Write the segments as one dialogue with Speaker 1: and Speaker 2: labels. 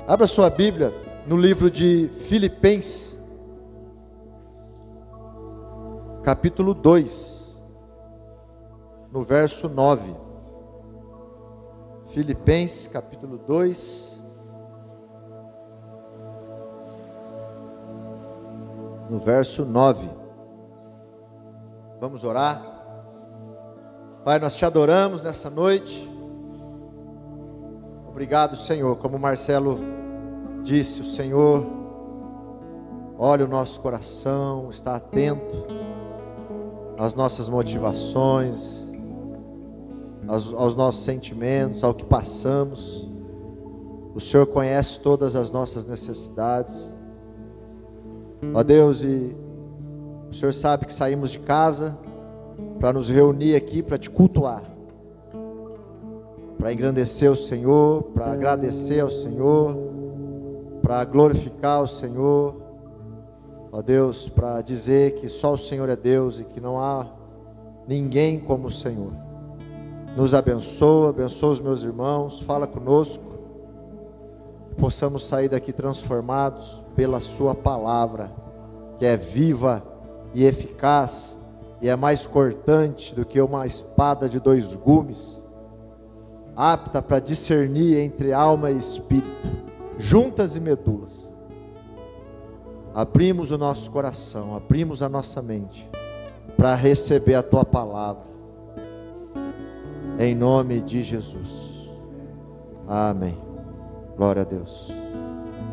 Speaker 1: Abra sua Bíblia no livro de Filipenses, capítulo 2, no verso 9. Filipenses, capítulo 2, no verso 9. Vamos orar. Pai, nós te adoramos nessa noite. Obrigado, Senhor. Como o Marcelo disse, o Senhor olha o nosso coração, está atento às nossas motivações, aos nossos sentimentos, ao que passamos. O Senhor conhece todas as nossas necessidades. Ó Deus, e o Senhor sabe que saímos de casa para nos reunir aqui, para te cultuar, para engrandecer o Senhor, para agradecer ao Senhor, para glorificar o Senhor, ó Deus, para dizer que só o Senhor é Deus e que não há ninguém como o Senhor. Nos abençoa, abençoa os meus irmãos, fala conosco, que possamos sair daqui transformados pela sua palavra, que é viva e eficaz, e é mais cortante do que uma espada de 2 gumes, apta para discernir entre alma e espírito, juntas e medulas. Abrimos o nosso coração, abrimos a nossa mente, para receber a tua palavra, em nome de Jesus, amém. Glória a Deus.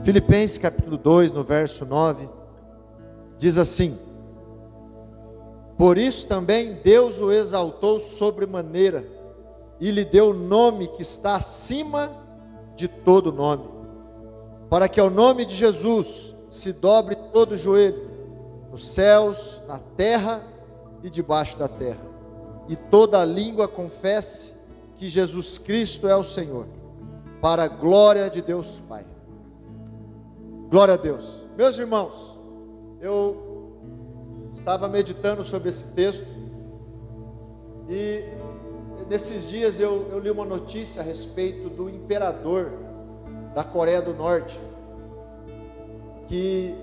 Speaker 1: Filipenses capítulo 2, no verso 9, diz assim: por isso também Deus o exaltou sobremaneira, e lhe deu o nome que está acima de todo nome, para que ao nome de Jesus se dobre todo o joelho, nos céus, na terra e debaixo da terra, e toda a língua confesse que Jesus Cristo é o Senhor, para a glória de Deus Pai. Glória a Deus. Meus irmãos, eu estava meditando sobre esse texto, e nesses dias eu li uma notícia a respeito do imperador da Coreia do Norte, que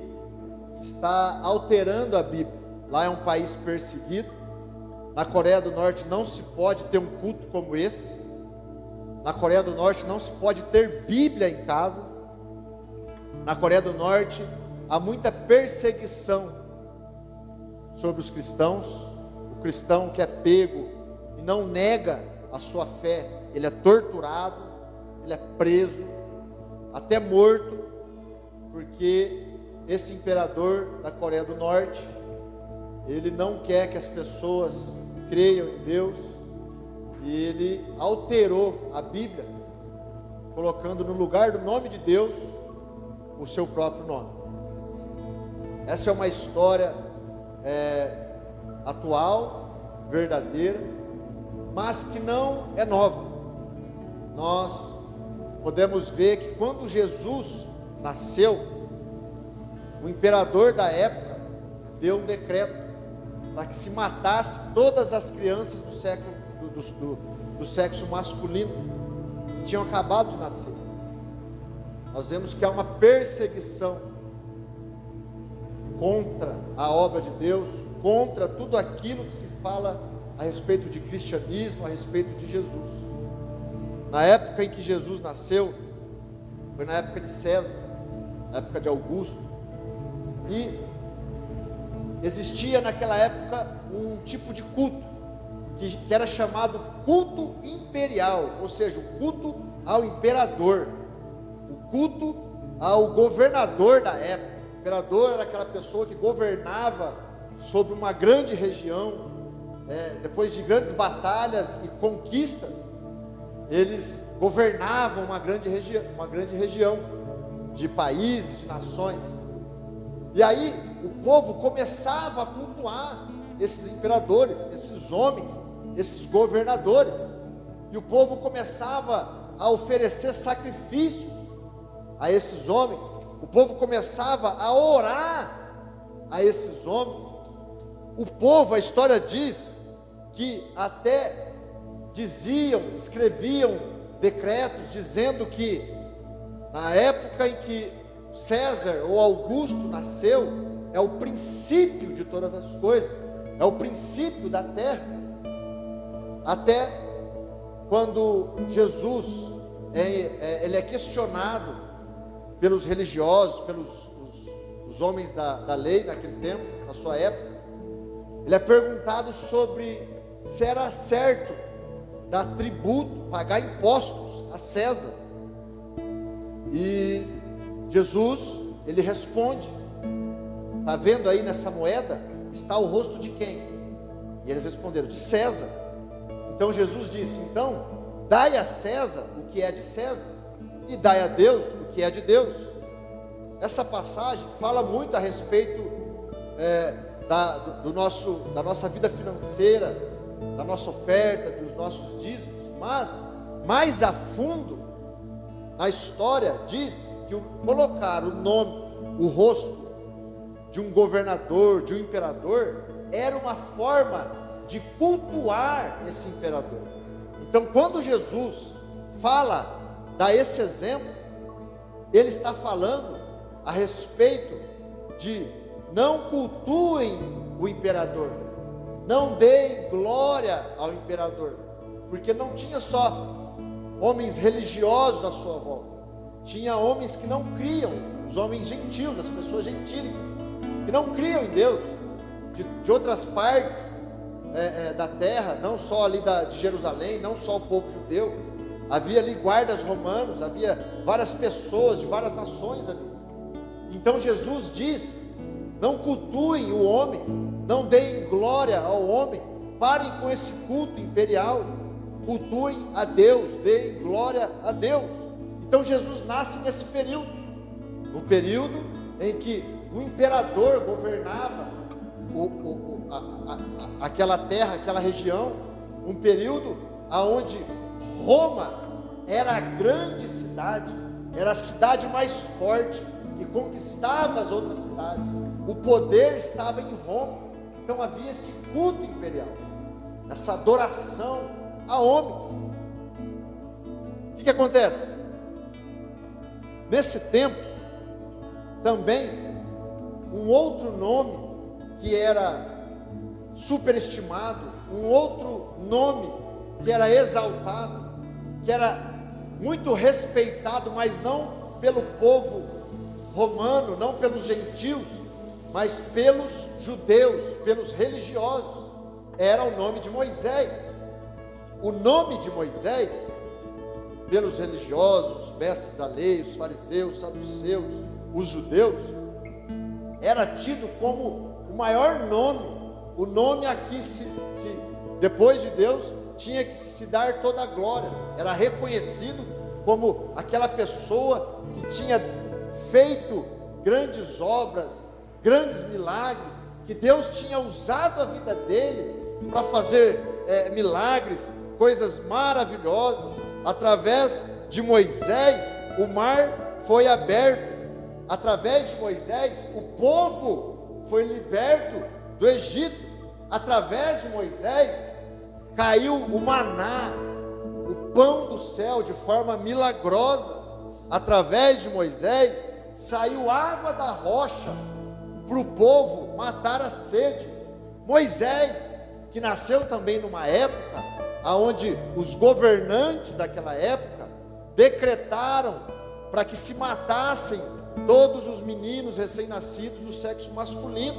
Speaker 1: está alterando a Bíblia. Lá é um país perseguido. Na Coreia do Norte não se pode ter um culto como esse. Na Coreia do Norte não se pode ter Bíblia em casa. Na Coreia do Norte há muita perseguição sobre os cristãos. O cristão que é pego e não nega a sua fé, ele é torturado, ele é preso, até morto, porque esse imperador da Coreia do Norte, ele não quer que as pessoas creiam em Deus, e ele alterou a Bíblia, colocando no lugar do nome de Deus o seu próprio nome. Essa é uma história atual, verdadeira, mas que não é nova. Nós podemos ver que quando Jesus nasceu, o imperador da época deu um decreto para que se matasse todas as crianças do sexo masculino que tinham acabado de nascer. Nós vemos que há uma perseguição contra a obra de Deus, contra tudo aquilo que se fala a respeito de cristianismo, a respeito de Jesus. Na época em que Jesus nasceu, foi na época de César, na época de Augusto, e existia naquela época um tipo de culto que era chamado culto imperial, ou seja, o culto ao imperador, o culto ao governador da época. O imperador era aquela pessoa que governava sobre uma grande região. Depois de grandes batalhas e conquistas, eles governavam uma grande região de países, de nações. E aí o povo começava a cultuar esses imperadores, esses homens, esses governadores, e o povo começava a oferecer sacrifícios a esses homens. O povo começava a orar a esses homens. O povo, a história diz que até escreviam decretos dizendo que Na época em que César ou Augusto nasceu, é o princípio de todas as coisas, é o princípio da terra. Até quando Jesus ele é questionado pelos religiosos, pelos os homens da lei naquele tempo, na sua época, ele é perguntado sobre se era certo dar tributo, pagar impostos a César. E Jesus, ele responde: está vendo aí nessa moeda, está o rosto de quem? E eles responderam: de César. Então Jesus disse: então, dai a César o que é de César, e dai a Deus o que é de Deus. Essa passagem fala muito a respeito da nossa vida financeira, da nossa oferta, dos nossos dízimos, mas mais a fundo na história diz que colocar o nome, o rosto de um governador, de um imperador, era uma forma de cultuar esse imperador. Então, quando Jesus dá esse exemplo, ele está falando a respeito de não cultuem o imperador, não deem glória ao imperador, porque não tinha só homens religiosos à sua volta, tinha homens que não criam, os homens gentios, as pessoas gentílicas, que não criam em Deus, de outras partes da terra, não só ali de Jerusalém, não só o povo judeu, havia ali guardas romanos, havia várias pessoas de várias nações ali. Então Jesus diz: não cultuem o homem, não deem glória ao homem, parem com esse culto imperial, cultuem a Deus, deem glória a Deus. Então Jesus nasce nesse período, no período em que o imperador governava aquela terra, aquela região, um período onde Roma era a grande cidade, era a cidade mais forte, que conquistava as outras cidades, o poder estava em Roma. Então havia esse culto imperial, essa adoração a homens. O que acontece? Nesse tempo, também, um outro nome que era superestimado, um outro nome que era exaltado, que era muito respeitado, mas não pelo povo romano, não pelos gentios, mas pelos judeus, pelos religiosos, era o nome de Moisés. O nome de Moisés, pelos religiosos, os mestres da lei, os fariseus, os saduceus, os judeus, era tido como o maior nome, o nome a que depois de Deus tinha que se dar toda a glória, era reconhecido como aquela pessoa que tinha feito grandes obras, grandes milagres, que Deus tinha usado a vida dele para fazer milagres, coisas maravilhosas. Através de Moisés, o mar foi aberto. Através de Moisés, o povo foi liberto do Egito. Através de Moisés, caiu o maná, o pão do céu, de forma milagrosa. Através de Moisés, saiu água da rocha para o povo matar a sede. Moisés, que nasceu também numa época onde os governantes daquela época decretaram para que se matassem todos os meninos recém-nascidos do sexo masculino.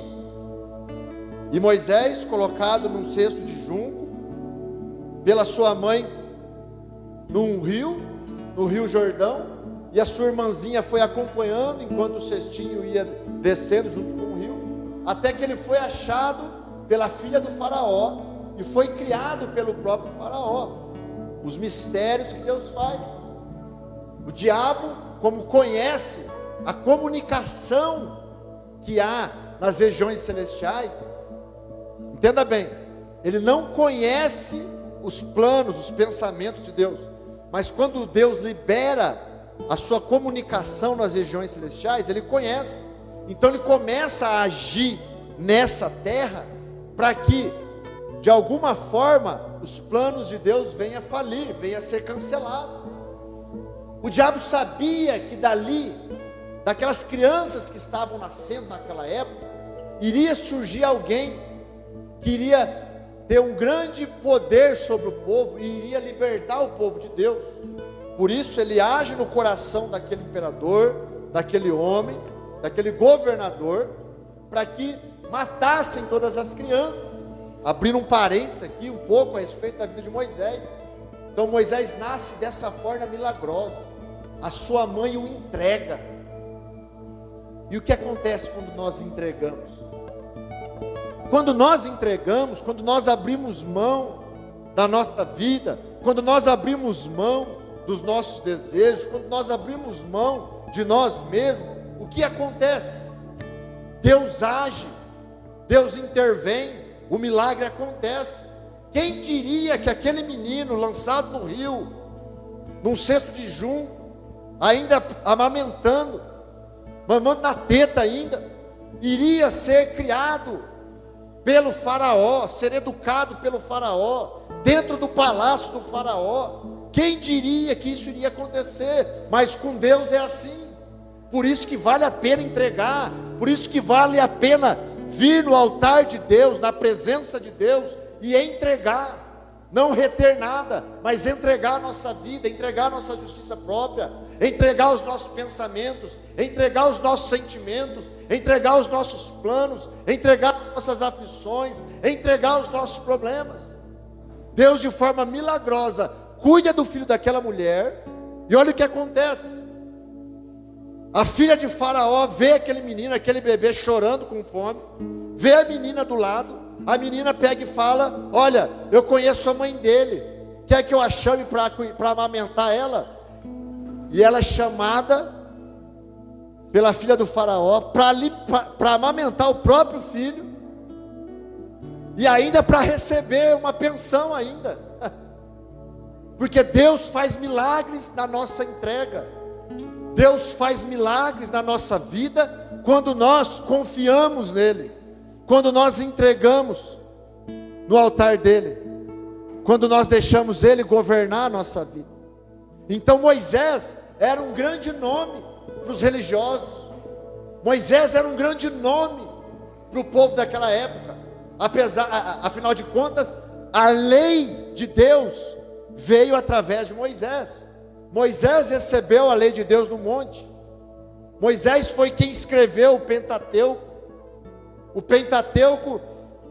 Speaker 1: E Moisés, colocado num cesto de junco pela sua mãe no Rio Jordão, e a sua irmãzinha foi acompanhando enquanto o cestinho ia descendo junto com o rio, até que ele foi achado pela filha do faraó e foi criado pelo próprio faraó. Os mistérios que Deus faz. O diabo, como conhece a comunicação que há nas regiões celestiais, entenda bem, ele não conhece os planos, os pensamentos de Deus, mas quando Deus libera a sua comunicação nas regiões celestiais, ele conhece. Então ele começa a agir nessa terra para que, de alguma forma, os planos de Deus venham a falir, venham a ser cancelados. O diabo sabia que dali, daquelas crianças que estavam nascendo naquela época, iria surgir alguém que iria ter um grande poder sobre o povo e iria libertar o povo de Deus. Por isso ele age no coração daquele imperador, daquele homem, daquele governador, para que matassem todas as crianças. Abrindo um parênteses aqui um pouco a respeito da vida de Moisés. Então Moisés nasce dessa forma milagrosa. A sua mãe o entrega. E o que acontece quando nós entregamos? Quando nós entregamos, quando nós abrimos mão da nossa vida, quando nós abrimos mão dos nossos desejos, quando nós abrimos mão de nós mesmos, o que acontece? Deus age, Deus intervém, o milagre acontece. Quem diria que aquele menino lançado no rio, num cesto de junco, ainda amamentando, mamando na teta ainda, iria ser criado pelo faraó, ser educado pelo faraó, dentro do palácio do faraó? Quem diria que isso iria acontecer? Mas com Deus é assim. Por isso que vale a pena entregar, por isso que vale a pena vir no altar de Deus, na presença de Deus e entregar. Não reter nada, mas entregar a nossa vida, entregar a nossa justiça própria, entregar os nossos pensamentos, entregar os nossos sentimentos, entregar os nossos planos, entregar as nossas aflições, entregar os nossos problemas. Deus, de forma milagrosa, cuida do filho daquela mulher, e olha o que acontece. A filha de Faraó vê aquele menino, aquele bebê chorando com fome, vê a menina do lado. A menina pega e fala: olha, eu conheço a mãe dele, quer que eu a chame para amamentar ela? E ela é chamada pela filha do faraó para amamentar o próprio filho, e ainda para receber uma pensão ainda, porque Deus faz milagres na nossa entrega. Deus faz milagres na nossa vida quando nós confiamos nele, quando nós entregamos no altar dele, quando nós deixamos ele governar a nossa vida. Então Moisés era um grande nome para os religiosos, Moisés era um grande nome para o povo daquela época, afinal de contas, a lei de Deus veio através de Moisés. Moisés recebeu a lei de Deus no monte. Moisés foi quem escreveu o Pentateuco. O Pentateuco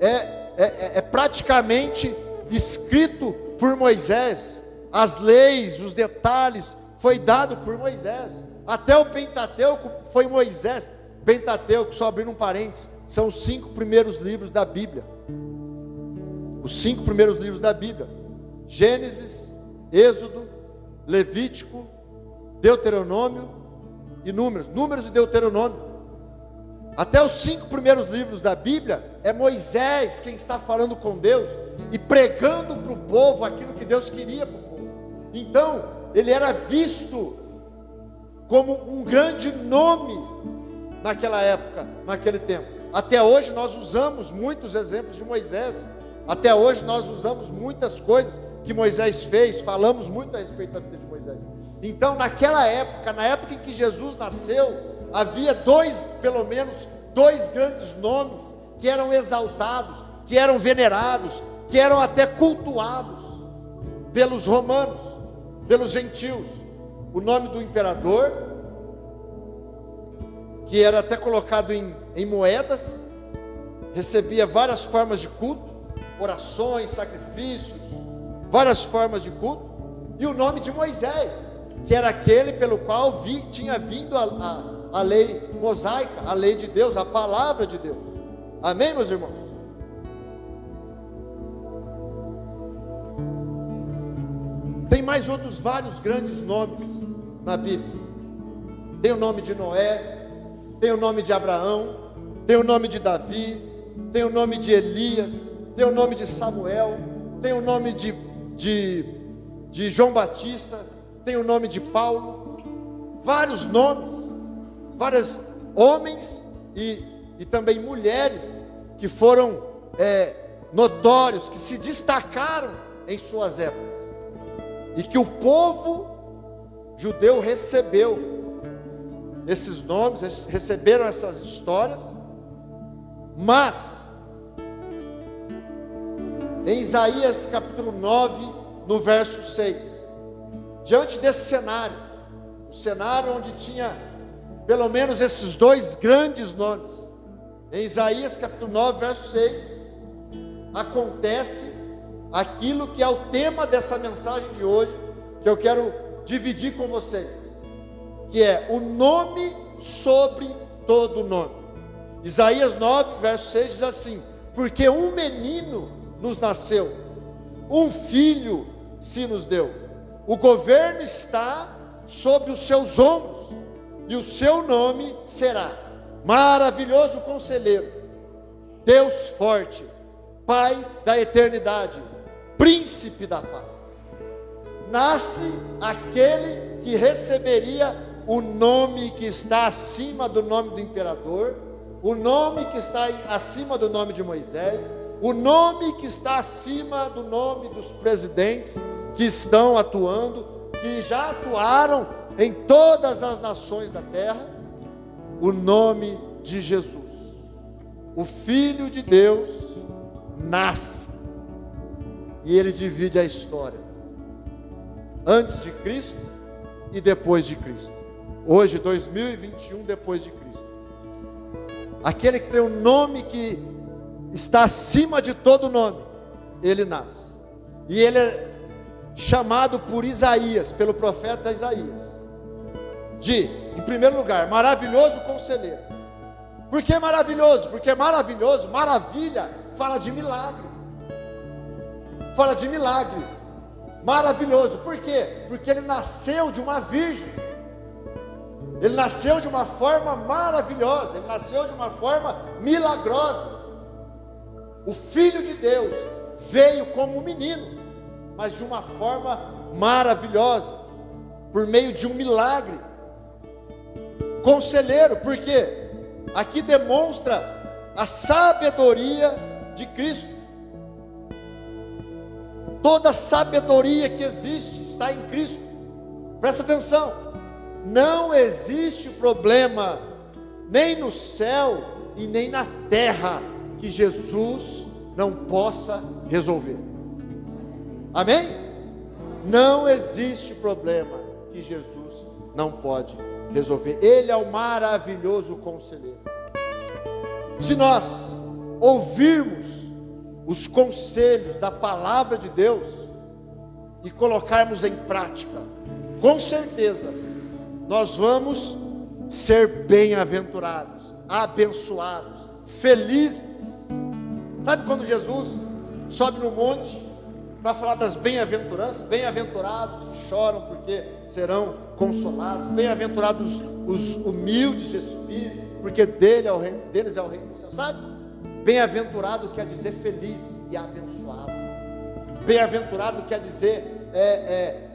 Speaker 1: é praticamente escrito por Moisés. As leis, os detalhes, foi dado por Moisés. Até o Pentateuco foi Moisés. Pentateuco, só abrindo um parênteses, são os 5 primeiros livros da Bíblia. Os 5 primeiros livros da Bíblia: Gênesis, Êxodo, Levítico, Deuteronômio e Números. Números e Deuteronômio. Até os 5 primeiros livros da Bíblia é Moisés quem está falando com Deus e pregando para o povo aquilo que Deus queria para o povo. Então ele era visto como um grande nome naquela época, naquele tempo. Até hoje nós usamos muitos exemplos de Moisés. Até hoje nós usamos muitas coisas que Moisés fez, falamos muito a respeito da vida de Moisés. Então naquela época, na época em que Jesus nasceu, havia pelo menos dois grandes nomes que eram exaltados, que eram venerados, que eram até cultuados pelos romanos, pelos gentios. O nome do imperador, que era até colocado em moedas, recebia várias formas de culto, orações, sacrifícios, várias formas de culto, e o nome de Moisés, que era aquele pelo qual tinha vindo a lei mosaica, a lei de Deus, a palavra de Deus. Amém, meus irmãos? Tem mais outros vários grandes nomes na Bíblia. Tem o nome de Noé, tem o nome de Abraão, tem o nome de Davi, tem o nome de Elias, tem o nome de Samuel, tem o nome de João Batista, tem o nome de Paulo. Vários nomes, vários homens e também mulheres que foram notórios, que se destacaram em suas épocas, e que o povo judeu recebeu esses nomes, receberam essas histórias, mas em Isaías capítulo 9, no verso 6, diante desse cenário, um cenário onde tinha pelo menos esses dois grandes nomes, em Isaías capítulo 9, verso 6, acontece aquilo que é o tema dessa mensagem de hoje, que eu quero dividir com vocês, que é o nome sobre todo nome. Isaías 9, verso 6 diz assim: porque um menino nos nasceu, um filho se nos deu, o governo está sobre os seus ombros, e o seu nome será Maravilhoso Conselheiro, Deus Forte, Pai da Eternidade, Príncipe da Paz. Nasce aquele que receberia o nome que está acima do nome do imperador, o nome que está acima do nome de Moisés, o nome que está acima do nome dos presidentes que estão atuando, que já atuaram em todas as nações da terra, o nome de Jesus. O Filho de Deus nasce e ele divide a história antes de Cristo e depois de Cristo. Hoje, 2021, depois de Cristo. Aquele que tem um nome que está acima de todo nome, ele nasce. E ele é chamado por Isaías, pelo profeta Isaías, em primeiro lugar, maravilhoso conselheiro. Por que maravilhoso? Porque maravilhoso, maravilha, fala de milagre. Fala de milagre. Maravilhoso, por quê? Porque ele nasceu de uma virgem. Ele nasceu de uma forma maravilhosa, ele nasceu de uma forma milagrosa. O Filho de Deus veio como um menino, mas de uma forma maravilhosa, por meio de um milagre. Conselheiro, por quê? Aqui demonstra a sabedoria de Cristo. Toda a sabedoria que existe está em Cristo. Presta atenção, não existe problema nem no céu e nem na terra que Jesus não possa resolver. Amém? Não existe problema que Jesus não pode resolver. Ele é o maravilhoso conselheiro. Se nós ouvirmos os conselhos da palavra de Deus e colocarmos em prática, com certeza nós vamos ser bem-aventurados, abençoados, felizes. Sabe quando Jesus sobe no monte para falar das bem-aventuranças? Bem-aventurados que choram porque serão consolados, bem-aventurados os humildes de espírito, porque deles é o reino do céu. Sabe? Bem-aventurado quer dizer feliz e abençoado. Bem-aventurado quer dizer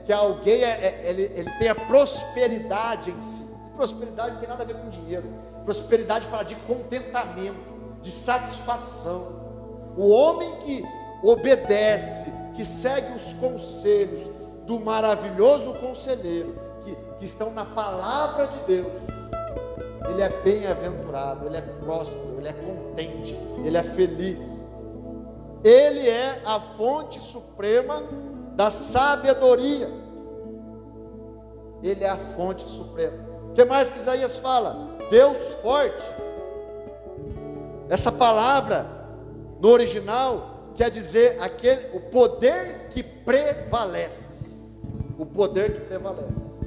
Speaker 1: que alguém ele tem a prosperidade em si. E prosperidade não tem nada a ver com dinheiro. Prosperidade fala de contentamento, de satisfação. O homem que obedece, que segue os conselhos do maravilhoso conselheiro, que estão na palavra de Deus, ele é bem-aventurado, ele é próspero, ele é contente, ele é feliz. Ele é a fonte suprema da sabedoria. Ele é a fonte suprema. O que mais que Isaías fala? Deus forte. Essa palavra no original quer dizer o poder que prevalece. O poder que prevalece.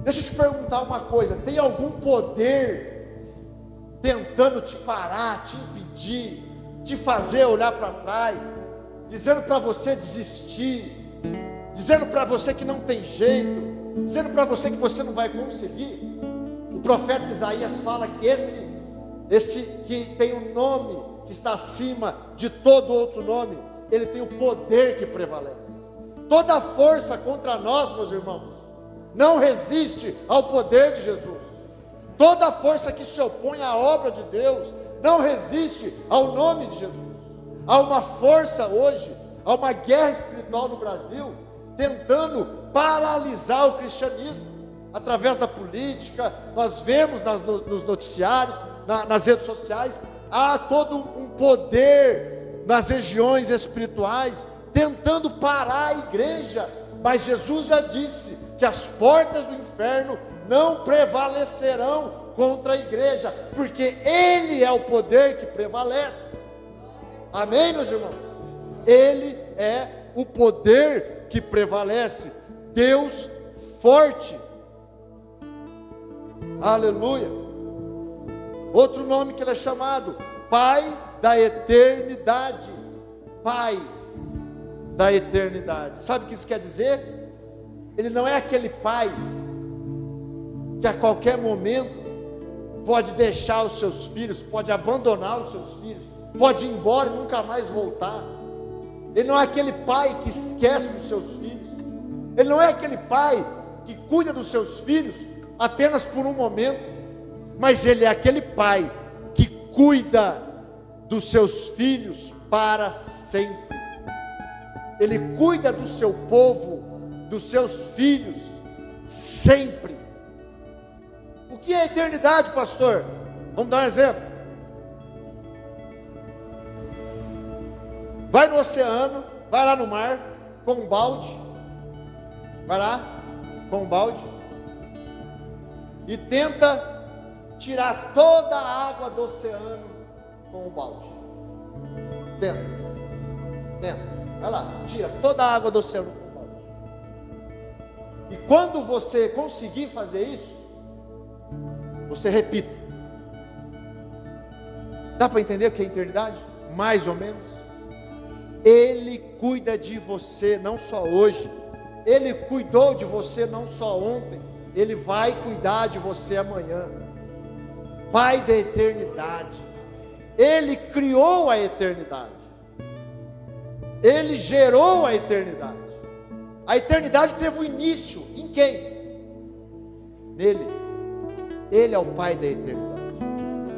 Speaker 1: Deixa eu te perguntar uma coisa: tem algum poder tentando te parar, te impedir, te fazer olhar para trás, dizendo para você desistir, dizendo para você que não tem jeito, dizendo para você que você não vai conseguir? O profeta Isaías fala que esse que tem um nome que está acima de todo outro nome, ele tem o poder que prevalece. Toda força contra nós, meus irmãos, não resiste ao poder de Jesus. Toda força que se opõe à obra de Deus não resiste ao nome de Jesus. Há uma força hoje, há uma guerra espiritual no Brasil, tentando paralisar o cristianismo, através da política. Nós vemos nos noticiários, nas redes sociais, há todo um poder nas regiões espirituais, tentando parar a igreja, mas Jesus já disse que as portas do inferno não prevalecerão contra a igreja, porque Ele é o poder que prevalece. Amém, meus irmãos? Ele é o poder que prevalece. Deus forte. Aleluia. Outro nome que Ele é chamado, Pai da eternidade. Pai da eternidade. Sabe o que isso quer dizer? Ele não é aquele pai que a qualquer momento pode deixar os seus filhos, pode abandonar os seus filhos, pode ir embora e nunca mais voltar. Ele não é aquele pai que esquece dos seus filhos. Ele não é aquele pai que cuida dos seus filhos apenas por um momento, mas Ele é aquele pai que cuida dos seus filhos para sempre. Ele cuida do seu povo, dos seus filhos, sempre. O que é a eternidade, pastor? Vamos dar um exemplo. Vai no oceano, vai lá no mar, com um balde. Vai lá, com um balde. E tenta tirar toda a água do oceano com o balde. Tenta. Vai lá, tira toda a água do oceano com o balde. E quando você conseguir fazer isso, você repita. Dá para entender o que é eternidade? Mais ou menos. Ele cuida de você não só hoje. Ele cuidou de você não só ontem. Ele vai cuidar de você amanhã. Pai da eternidade. Ele criou a eternidade. Ele gerou a eternidade. A eternidade teve um início em quem? Nele. Ele é o Pai da eternidade.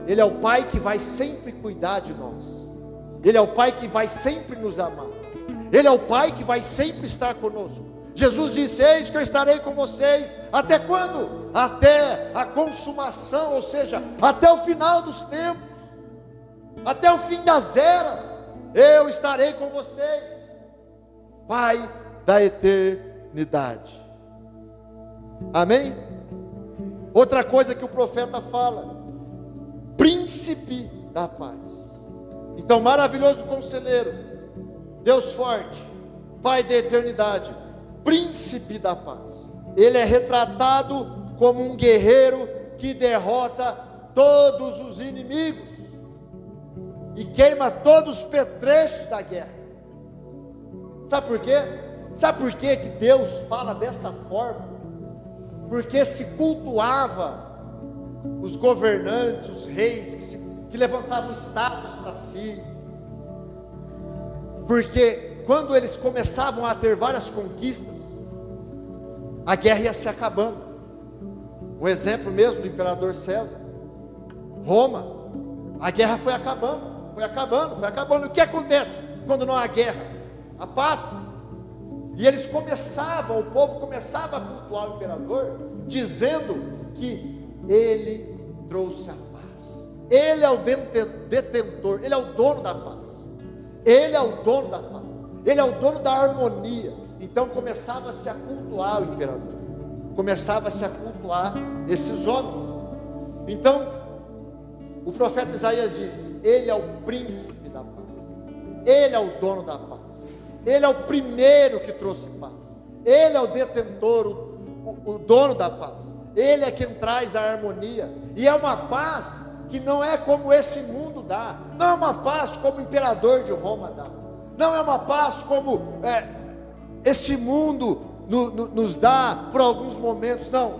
Speaker 1: Ele é o Pai que vai sempre cuidar de nós. Ele é o Pai que vai sempre nos amar. Ele é o Pai que vai sempre estar conosco. Jesus disse: eis que eu estarei com vocês, até quando? Até a consumação, ou seja, até o final dos tempos, até o fim das eras, eu estarei com vocês. Pai da eternidade. Amém? Outra coisa que o profeta fala: príncipe da paz. Então, maravilhoso conselheiro, Deus forte, Pai da eternidade, príncipe da paz. Ele é retratado como um guerreiro que derrota todos os inimigos e queima todos os petrechos da guerra. Sabe por quê? Sabe por quê que Deus fala dessa forma? Porque se cultuava os governantes, os reis que levantavam estátuas para si. Porque quando eles começavam a ter várias conquistas, a guerra ia se acabando. Um exemplo mesmo do imperador César. Roma, a guerra foi acabando, foi acabando, foi acabando. O que acontece quando não há guerra? A paz. E eles começavam, o povo começava a cultuar o imperador, dizendo que ele trouxe a paz. Ele é o detentor, ele é o dono da paz. Ele é o dono da paz. Ele é o dono da harmonia. Então começava-se a cultuar o imperador. Começava-se a cultuar esses homens. Então, o profeta Isaías disse: ele é o príncipe da paz. Ele é o dono da paz. Ele é o primeiro que trouxe paz. Ele é o detentor, o dono da paz. Ele é quem traz a harmonia. E é uma paz que não é como esse mundo dá. Não é uma paz como o imperador de Roma dá. Não é uma paz como esse mundo nos dá por alguns momentos. Não.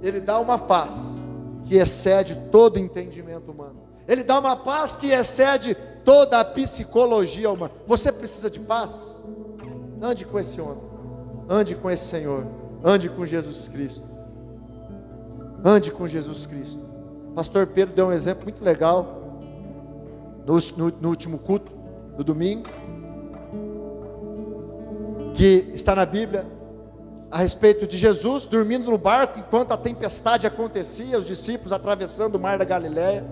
Speaker 1: Ele dá uma paz que excede todo entendimento humano. Ele dá uma paz que excede toda a psicologia humana. Você precisa de paz? Ande com esse homem. Ande com esse Senhor. Ande com Jesus Cristo. Ande com Jesus Cristo. Pastor Pedro deu um exemplo muito legal no último culto, do domingo, que está na Bíblia, a respeito de Jesus dormindo no barco enquanto a tempestade acontecia, os discípulos atravessando o mar da Galileia,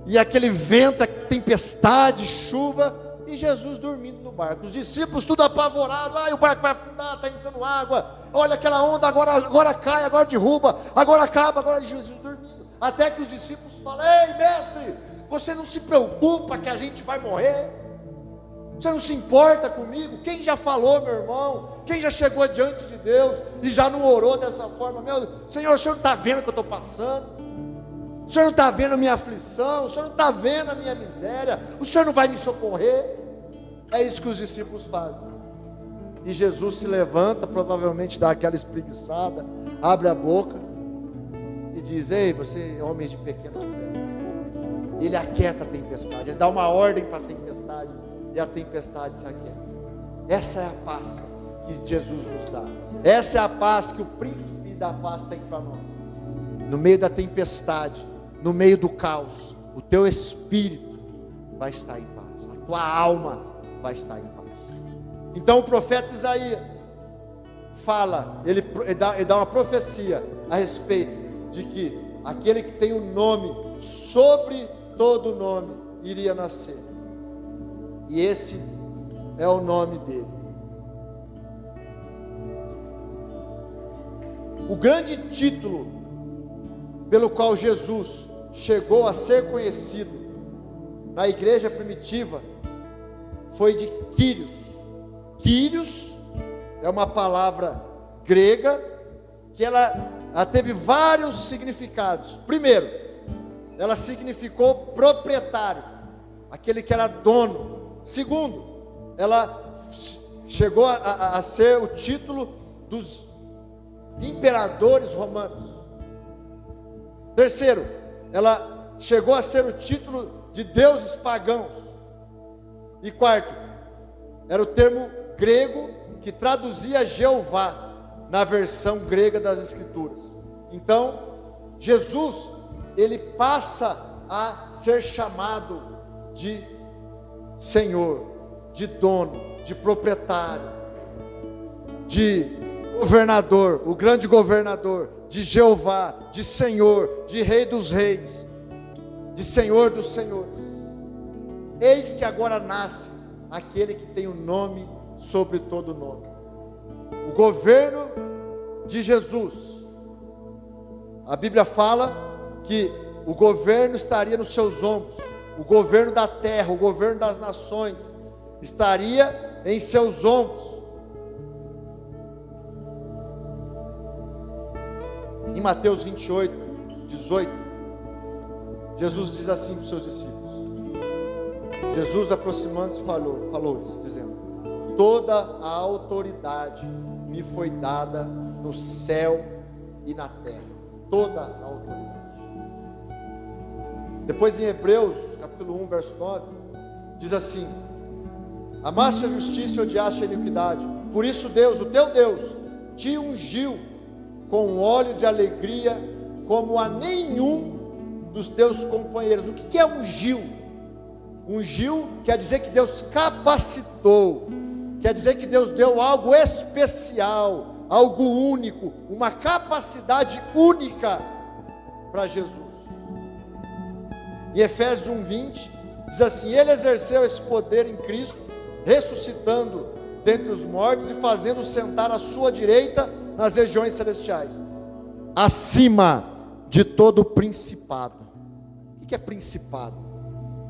Speaker 1: e aquele vento, a tempestade, chuva, e Jesus dormindo no barco, os discípulos tudo apavorados, o barco vai afundar, está entrando água, olha aquela onda, agora cai, agora derruba, agora acaba, agora Jesus dormindo, até que os discípulos falam: ei mestre, você não se preocupa que a gente vai morrer? Você não se importa comigo? Quem já falou, meu irmão? Quem já chegou diante de Deus e já não orou dessa forma? Meu Senhor, o Senhor não está vendo o que eu estou passando? O Senhor não está vendo a minha aflição? O Senhor não está vendo a minha miséria? O Senhor não vai me socorrer? É isso que os discípulos fazem. E Jesus se levanta, provavelmente dá aquela espreguiçada, abre a boca e diz: ei, você homens de pequena fé. Ele aquieta a tempestade, ele dá uma ordem para a tempestade, e a tempestade se aquieta. Essa é a paz que Jesus nos dá. Essa é a paz que o príncipe da paz tem para nós. No meio da tempestade, no meio do caos, o teu espírito vai estar em paz, a tua alma vai estar em paz. Então o profeta Isaías fala, ele dá uma profecia a respeito de que aquele que tem o nome sobre todo nome iria nascer. E esse é o nome dele. O grande título pelo qual Jesus chegou a ser conhecido na igreja primitiva foi de Kyrios. Kyrios é uma palavra grega que ela teve vários significados. Primeiro, ela significou proprietário, aquele que era dono. Segundo, ela chegou a ser o título dos imperadores romanos. Terceiro, ela chegou a ser o título de deuses pagãos. E quarto, era o termo grego que traduzia Jeová na versão grega das Escrituras. Então, Jesus, ele passa a ser chamado de Senhor, de dono, de proprietário, de governador, o grande governador, de Jeová, de Senhor, de Rei dos Reis, de Senhor dos Senhores. Eis que agora nasce aquele que tem o nome sobre todo nome. O governo de Jesus. A Bíblia fala que o governo estaria nos seus ombros. O governo da terra, o governo das nações estaria em seus ombros. Em Mateus 28, 18, Jesus diz assim para os seus discípulos. Jesus, aproximando-se, falou-lhes, dizendo: toda a autoridade me foi dada no céu e na terra. Toda a autoridade. Depois em Hebreus, capítulo 1, verso 9, diz assim: amaste a justiça e odiaste a iniquidade. Por isso Deus, o teu Deus, te ungiu com óleo de alegria, como a nenhum dos teus companheiros. O que é ungiu? Ungiu quer dizer que Deus capacitou, quer dizer que Deus deu algo especial, algo único, uma capacidade única para Jesus. Em Efésios 1:20 diz assim: ele exerceu esse poder em Cristo, ressuscitando dentre os mortos e fazendo sentar à sua direita nas regiões celestiais, acima de todo principado. O que é principado?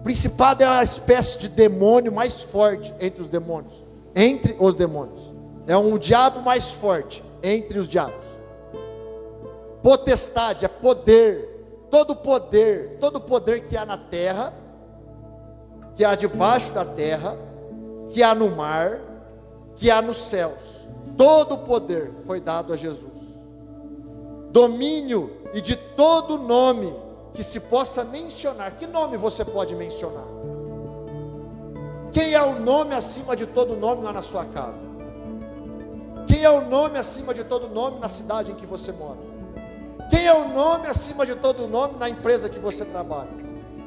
Speaker 1: Principado é uma espécie de demônio mais forte entre os demônios. Entre os demônios. É um diabo mais forte entre os diabos. Potestade é poder. Todo poder que há na terra, que há debaixo da terra, que há no mar, que há nos céus. Todo poder foi dado a Jesus. Domínio e de todo nome que se possa mencionar. Que nome você pode mencionar? Quem é o nome acima de todo nome lá na sua casa? Quem é o nome acima de todo nome na cidade em que você mora? Quem é o nome acima de todo nome na empresa que você trabalha?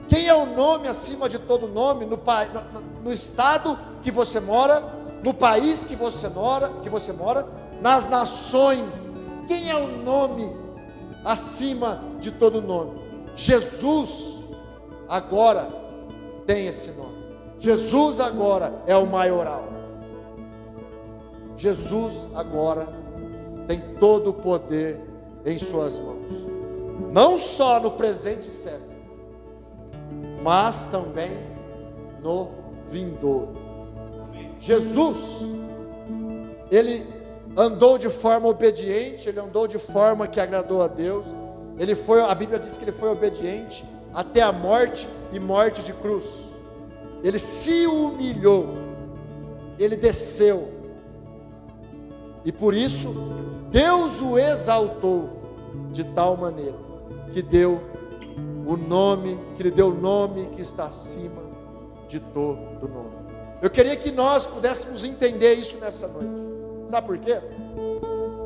Speaker 1: Quem é o nome acima de todo nome no estado que você mora no país que você mora, nas nações. Quem é o nome acima de todo nome? Jesus agora tem esse nome. Jesus agora é o maioral. Jesus agora tem todo o poder em suas mãos. Não só no presente século, mas também no vindouro. Jesus, ele andou de forma obediente, ele andou de forma que agradou a Deus. A Bíblia diz que ele foi obediente até a morte e morte de cruz. Ele se humilhou, ele desceu, e por isso Deus o exaltou de tal maneira que lhe deu o nome que está acima de todo nome. Eu queria que nós pudéssemos entender isso nessa noite. Sabe por quê?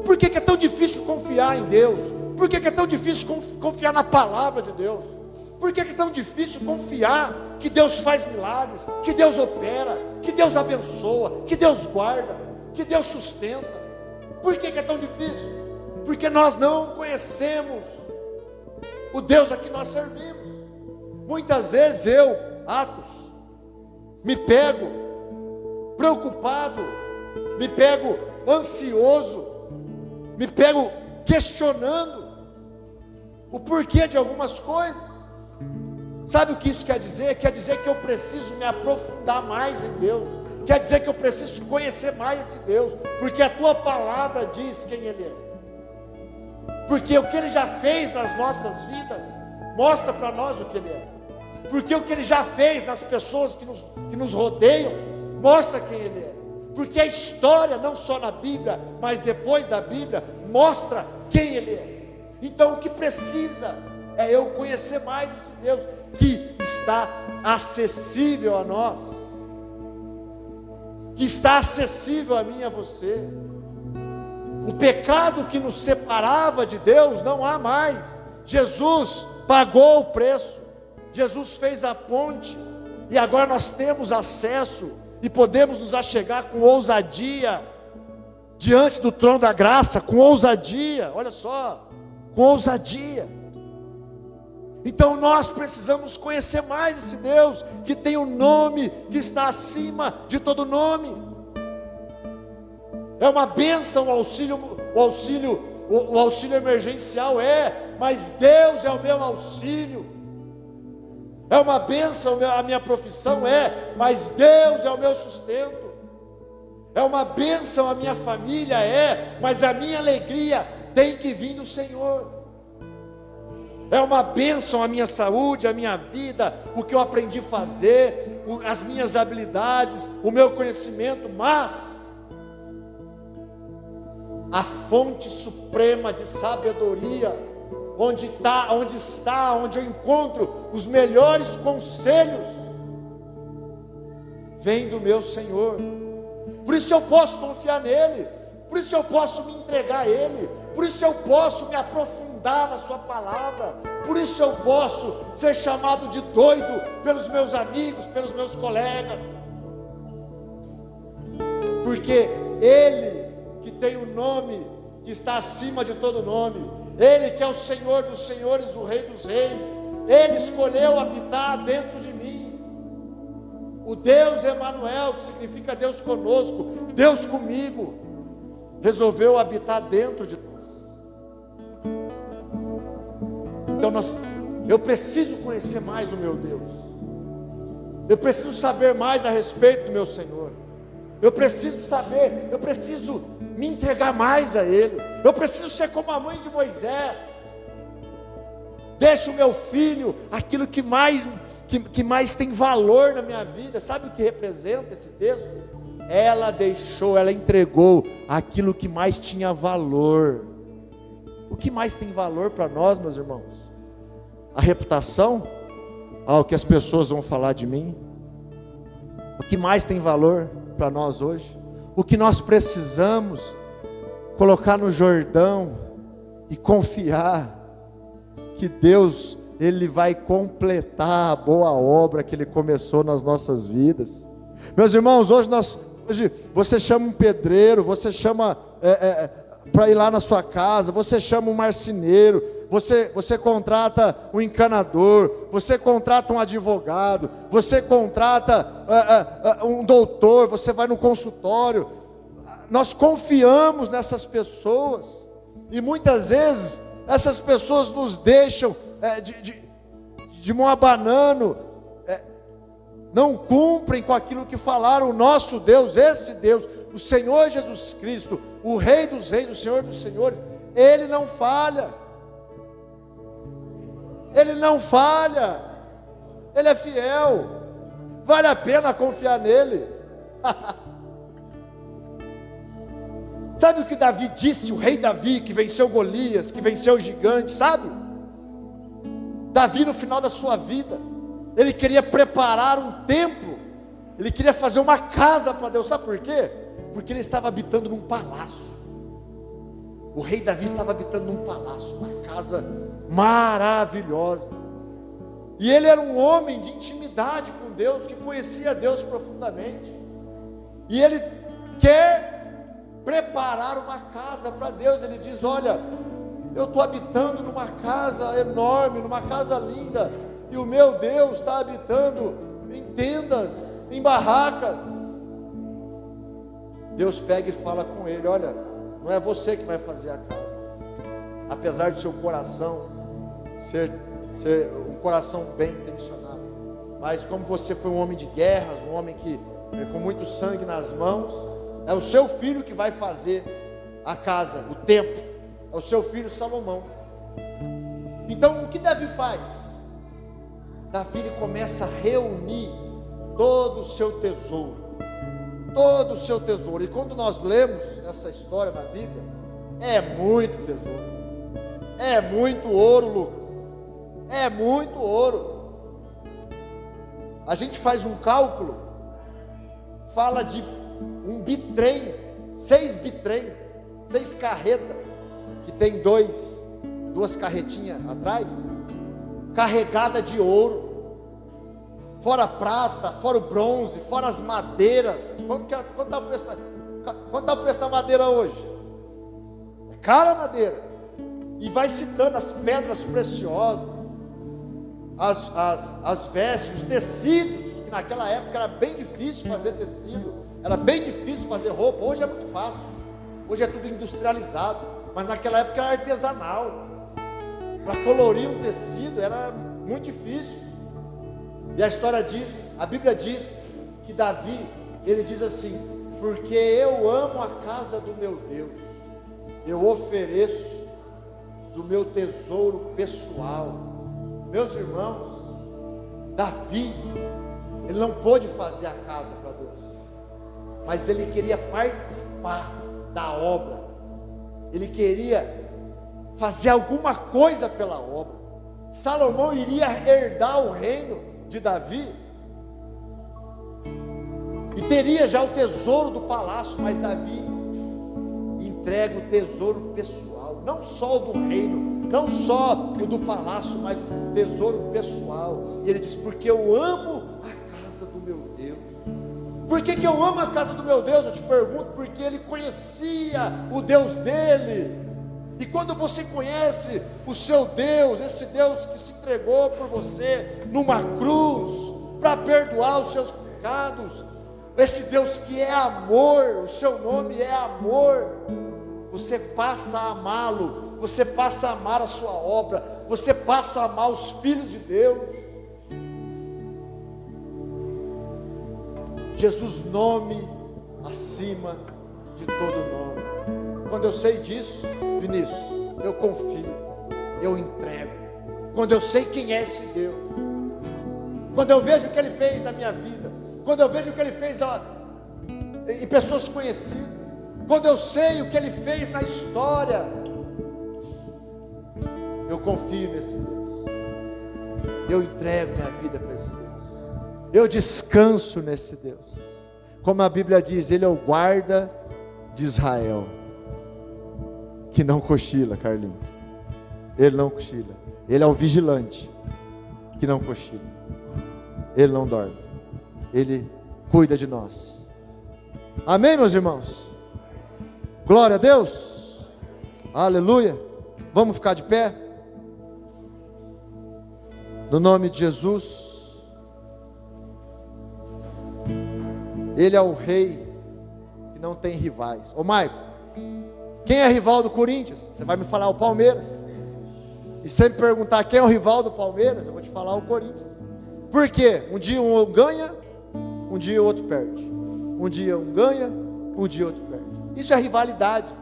Speaker 1: Por que é tão difícil confiar em Deus? Por que é tão difícil confiar na palavra de Deus? Por que é tão difícil confiar que Deus faz milagres, que Deus opera, que Deus abençoa, que Deus guarda, que Deus sustenta? Por que é tão difícil? Porque nós não conhecemos o Deus a que nós servimos. Muitas vezes Atos, me pego preocupado, me pego ansioso, me pego questionando o porquê de algumas coisas. Sabe o que isso quer dizer? Quer dizer que eu preciso me aprofundar mais em Deus. Quer dizer que eu preciso conhecer mais esse Deus, porque a tua palavra diz quem Ele é. Porque o que Ele já fez nas nossas vidas mostra para nós o que Ele é. Porque o que Ele já fez nas pessoas que nos rodeiam mostra quem Ele é. Porque a história, não só na Bíblia, mas depois da Bíblia, mostra quem Ele é. Então o que precisa é eu conhecer mais esse Deus que está acessível a nós, que está acessível a mim e a você. O pecado que nos separava de Deus não há mais. Jesus pagou o preço, Jesus fez a ponte, e agora nós temos acesso e podemos nos achegar com ousadia diante do trono da graça, com ousadia, olha só, com ousadia. Então nós precisamos conhecer mais esse Deus que tem um nome que está acima de todo nome. É uma bênção o auxílio emergencial, mas Deus é o meu auxílio. É uma bênção a minha profissão, mas Deus é o meu sustento. É uma bênção a minha família, mas a minha alegria tem que vir do Senhor. É uma bênção a minha saúde, a minha vida, o que eu aprendi a fazer, as minhas habilidades, o meu conhecimento, mas a fonte suprema de sabedoria, onde eu encontro os melhores conselhos, vem do meu Senhor. Por isso eu posso confiar nele, por isso eu posso me entregar a ele, por isso eu posso me aprofundar na sua palavra, por isso eu posso ser chamado de doido pelos meus amigos, pelos meus colegas, porque Ele que tem o nome que está acima de todo nome, Ele que é o Senhor dos senhores, o Rei dos reis, Ele escolheu habitar dentro de mim. O Deus Emanuel, que significa Deus conosco, Deus comigo, resolveu habitar dentro de nós. Então eu preciso conhecer mais o meu Deus, eu preciso saber mais a respeito do meu Senhor, eu preciso me entregar mais a Ele, eu preciso ser como a mãe de Moisés. Deixa o meu filho aquilo que mais tem valor na minha vida. Sabe o que representa esse texto? Ela entregou aquilo que mais tinha valor. O que mais tem valor para nós, meus irmãos? A reputação? O que as pessoas vão falar de mim? O que mais tem valor para nós hoje? O que nós precisamos colocar no Jordão e confiar que Deus, Ele vai completar a boa obra que Ele começou nas nossas vidas. Meus irmãos, hoje nós Hoje você chama um pedreiro, você chama para ir lá na sua casa, você chama um marceneiro, você contrata um encanador, você contrata um advogado, você contrata um doutor, você vai no consultório. Nós confiamos nessas pessoas, e muitas vezes essas pessoas nos deixam de mão abanando, não cumprem com aquilo que falaram. O nosso Deus, esse Deus, o Senhor Jesus Cristo, o Rei dos Reis, o Senhor dos Senhores, Ele não falha, Ele não falha, Ele é fiel, vale a pena confiar nele. Sabe o que Davi disse, o rei Davi, que venceu Golias, que venceu o gigante, sabe? Davi, no final da sua vida, ele queria preparar um templo, ele queria fazer uma casa para Deus. Sabe por quê? Porque ele estava habitando num palácio. O rei Davi estava habitando num palácio, uma casa maravilhosa, e ele era um homem de intimidade com Deus, que conhecia Deus profundamente, e ele quer preparar uma casa para Deus. Ele diz: olha, eu estou habitando numa casa enorme, numa casa linda, e o meu Deus está habitando em tendas, em barracas. Deus pega e fala com ele: olha, não é você que vai fazer a casa, apesar do seu coração ser um coração bem intencionado, mas como você foi um homem de guerras, um homem que com muito sangue nas mãos, é o seu filho que vai fazer a casa, o templo, é o seu filho Salomão. Então o que Davi faz? Davi, ele começa a reunir todo o seu tesouro, todo o seu tesouro. E quando nós lemos essa história na Bíblia, é muito tesouro, é muito ouro, Lucas, é muito ouro. A gente faz um cálculo, fala de um bitrem, 6 bitrem, 6 carretas, que tem duas carretinhas atrás, carregada de ouro, fora a prata, fora o bronze, fora as madeiras. Quanto está o preço da madeira hoje? É cara a madeira. E vai citando as pedras preciosas, as vestes, os tecidos, que naquela época era bem difícil fazer tecido, era bem difícil fazer roupa. Hoje é muito fácil, hoje é tudo industrializado, mas naquela época era artesanal. Para colorir um tecido era muito difícil. E a história diz, a Bíblia diz que Davi, ele diz assim: porque eu amo a casa do meu Deus, eu ofereço do meu tesouro pessoal. Meus irmãos, Davi, ele não pôde fazer a casa para Deus, mas ele queria participar da obra, ele queria fazer alguma coisa pela obra. Salomão iria herdar o reino de Davi, e teria já o tesouro do palácio, mas Davi entrega o tesouro pessoal, não só o do reino, não só o do palácio, mas o tesouro pessoal. E ele diz: porque eu amo a casa do meu Deus. Por que eu amo a casa do meu Deus? Eu te pergunto, porque ele conhecia o Deus dele. E quando você conhece o seu Deus, esse Deus que se entregou por você numa cruz para perdoar os seus pecados, esse Deus que é amor, o seu nome é amor, você passa a amá-lo, você passa a amar a sua obra, você passa a amar os filhos de Deus. Jesus, nome acima de todo nome. Quando eu sei disso, Vinícius, eu confio, eu entrego. Quando eu sei quem é esse Deus, quando eu vejo o que Ele fez na minha vida, quando eu vejo o que Ele fez em pessoas conhecidas, quando eu sei o que Ele fez na história, eu confio nesse Deus, eu entrego minha vida para esse Deus, eu descanso nesse Deus. Como a Bíblia diz, Ele é o guarda de Israel, que não cochila, Carlinhos. Ele não cochila. Ele é o vigilante que não cochila. Ele não dorme. Ele cuida de nós. Amém, meus irmãos? Glória a Deus. Aleluia. Vamos ficar de pé? No nome de Jesus. Ele é o rei que não tem rivais. Ô Maico, quem é rival do Corinthians? Você vai me falar o Palmeiras. E sempre perguntar quem é o rival do Palmeiras, eu vou te falar o Corinthians. Por quê? Um dia um ganha, um dia o outro perde. Um dia um ganha, um dia o outro perde. Isso é rivalidade.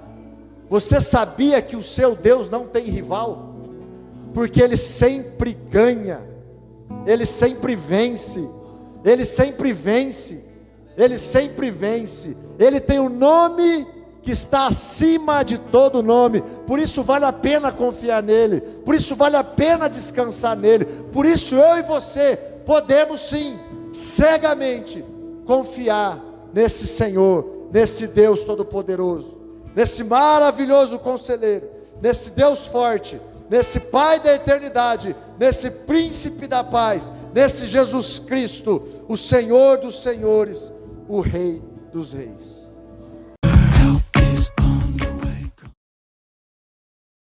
Speaker 1: Você sabia que o seu Deus não tem rival? Porque Ele sempre ganha, Ele sempre vence, Ele sempre vence, Ele sempre vence. Ele tem um nome que está acima de todo nome. Por isso vale a pena confiar nele, por isso vale a pena descansar nele. Por isso eu e você podemos sim, cegamente, confiar nesse Senhor, nesse Deus Todo-Poderoso, nesse maravilhoso Conselheiro, nesse Deus forte, nesse Pai da eternidade, nesse Príncipe da paz, nesse Jesus Cristo, o Senhor dos senhores, o Rei dos reis.